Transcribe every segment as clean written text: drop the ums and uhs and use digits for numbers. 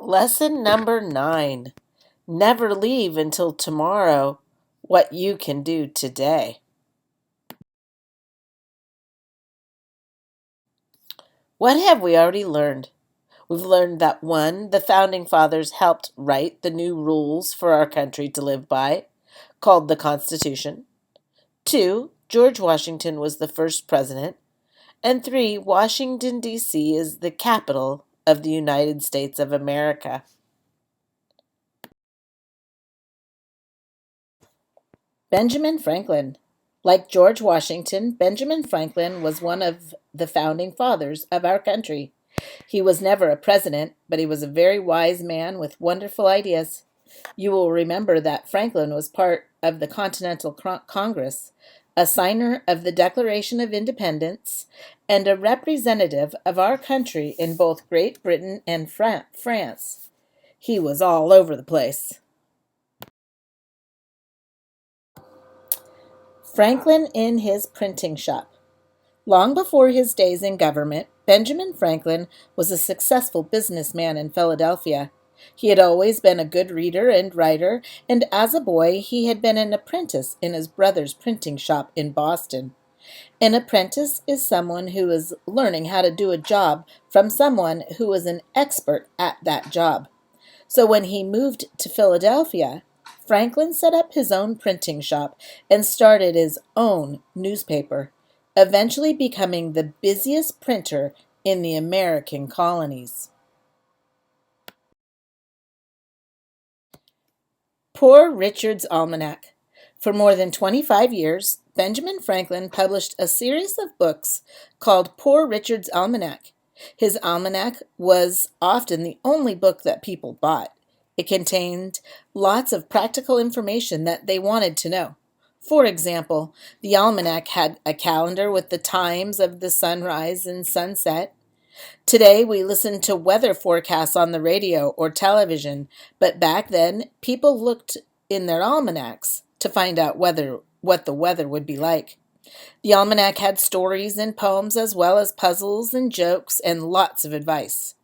Lesson number 9. Never leave until tomorrow what you can do today. What have we already learned? We've learned that 1. The Founding Fathers helped write the new rules for our country to live by, called the Constitution. 2. George Washington was the first president. And 3. Washington, D.C. is the capital of the United States of America. Benjamin Franklin. Like George Washington, Benjamin Franklin was one of the founding fathers of our country. He was never a president, but he was a very wise man with wonderful ideas. You will remember that Franklin was part of the Continental Congress, a signer of the Declaration of Independence, and a representative of our country in both Great Britain and France. He was all over the place. Franklin in his printing shop. Long before his days in government, Benjamin Franklin was a successful businessman in Philadelphia. He had always been a good reader and writer, and as a boy he had been an apprentice in his brother's printing shop in Boston. An apprentice is someone who is learning how to do a job from someone who is an expert at that job. So when he moved to Philadelphia, Franklin set up his own printing shop and started his own newspaper, eventually becoming the busiest printer in the American colonies. Poor Richard's Almanac. For more than 25 years, Benjamin Franklin published a series of books called Poor Richard's Almanac. His almanac was often the only book that people bought. It contained lots of practical information that they wanted to know. For example, the almanac had a calendar with the times of the sunrise and sunset. Today, we listen to weather forecasts on the radio or television, but back then, people looked in their almanacs to find out what the weather would be like. The almanac had stories and poems as well as puzzles and jokes and lots of advice.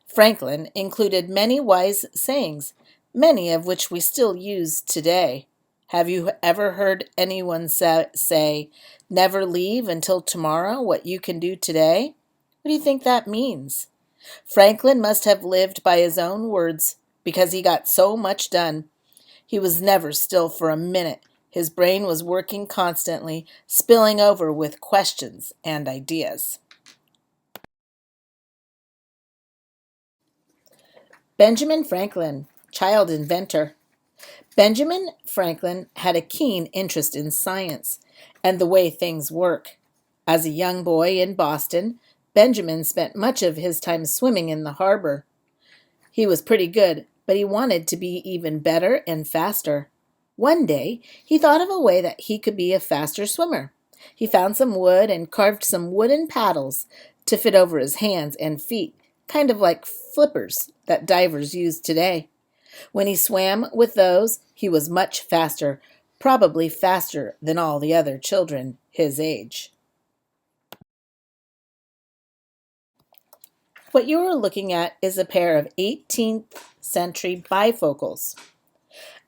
Franklin included many wise sayings, many of which we still use today. Have you ever heard anyone say, never leave until tomorrow what you can do today? What do you think that means? Franklin must have lived by his own words because he got so much done. He was never still for a minute. His brain was working constantly, spilling over with questions and ideas. Benjamin Franklin, child inventor. Benjamin Franklin had a keen interest in science and the way things work. As a young boy in Boston, Benjamin spent much of his time swimming in the harbor. He was pretty good, but he wanted to be even better and faster. One day, he thought of a way that he could be a faster swimmer. He found some wood and carved some wooden paddles to fit over his hands and feet, kind of like flippers that divers use today. When he swam with those, he was much faster, probably faster than all the other children his age. What you are looking at is a pair of 18th century bifocals.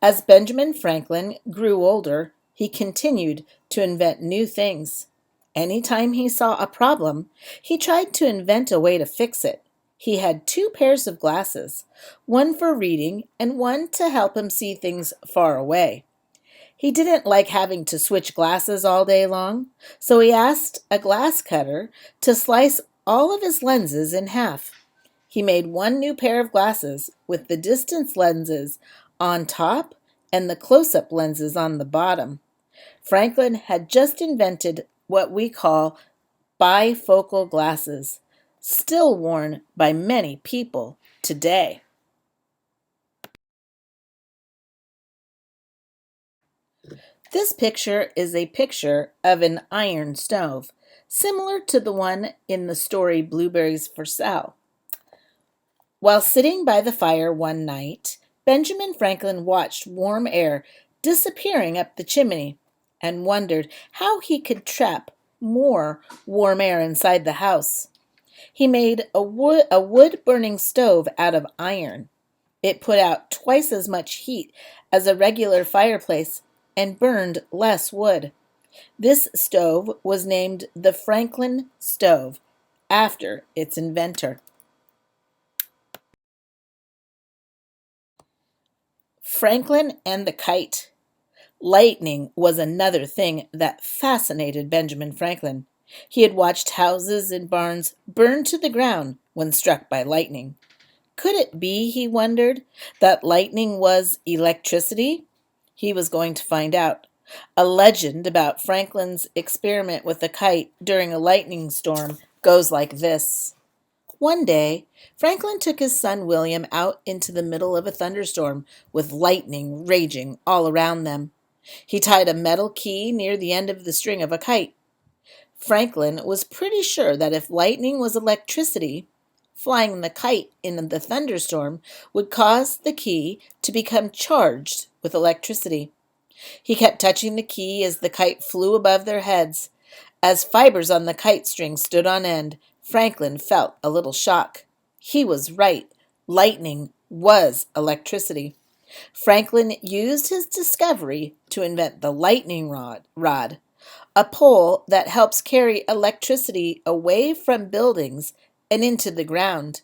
As Benjamin Franklin grew older, he continued to invent new things. Anytime he saw a problem, he tried to invent a way to fix it. He had 2 pairs of glasses, one for reading and one to help him see things far away. He didn't like having to switch glasses all day long, so he asked a glass cutter to slice all of his lenses in half. He made one new pair of glasses with the distance lenses on top and the close-up lenses on the bottom. Franklin had just invented what we call bifocal glasses, still worn by many people today. This picture is a picture of an iron stove, similar to the one in the story Blueberries for Sale. While sitting by the fire one night, Benjamin Franklin watched warm air disappearing up the chimney and wondered how he could trap more warm air inside the house. He made a wood-burning stove out of iron. It put out twice as much heat as a regular fireplace and burned less wood. This stove was named the Franklin stove after its inventor. Franklin and the kite. Lightning was another thing that fascinated Benjamin Franklin. He had watched houses and barns burn to the ground when struck by lightning. Could it be, he wondered, that lightning was electricity? He was going to find out. A legend about Franklin's experiment with a kite during a lightning storm goes like this. One day, Franklin took his son William out into the middle of a thunderstorm with lightning raging all around them. He tied a metal key near the end of the string of a kite. Franklin was pretty sure that if lightning was electricity, flying the kite in the thunderstorm would cause the key to become charged with electricity. He kept touching the key as the kite flew above their heads. As fibers on the kite string stood on end, Franklin felt a little shock. He was right. Lightning was electricity. Franklin used his discovery to invent the lightning rod, a pole that helps carry electricity away from buildings and into the ground.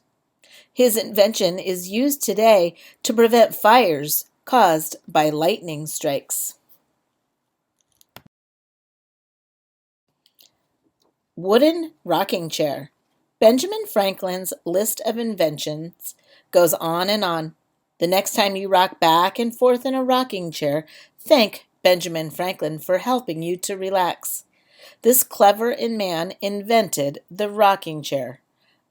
His invention is used today to prevent fires caused by lightning strikes. Wooden rocking chair. Benjamin Franklin's list of inventions goes on and on. The next time you rock back and forth in a rocking chair, thank Benjamin Franklin for helping you to relax. This clever man invented the rocking chair.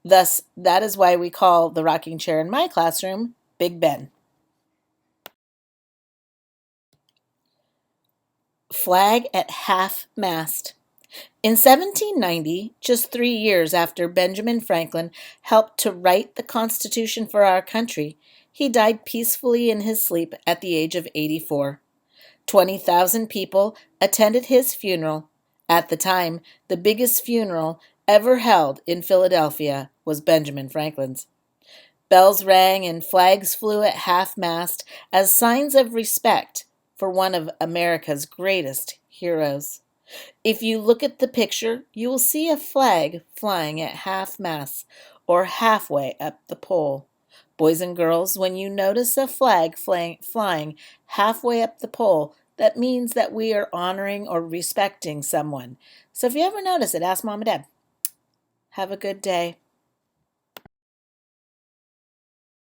Thus, that is why we call the rocking chair in my classroom Big Ben. Flag at half-mast. In 1790, just 3 years after Benjamin Franklin helped to write the Constitution for our country, he died peacefully in his sleep at the age of 84. 20,000 people attended his funeral. At the time, the biggest funeral ever held in Philadelphia was Benjamin Franklin's. Bells rang and flags flew at half-mast as signs of respect for one of America's greatest heroes. If you look at the picture, you will see a flag flying at half-mast or halfway up the pole. Boys and girls, when you notice a flag flying halfway up the pole, that means that we are honoring or respecting someone. So if you ever notice it, ask Mom and Dad. Have a good day.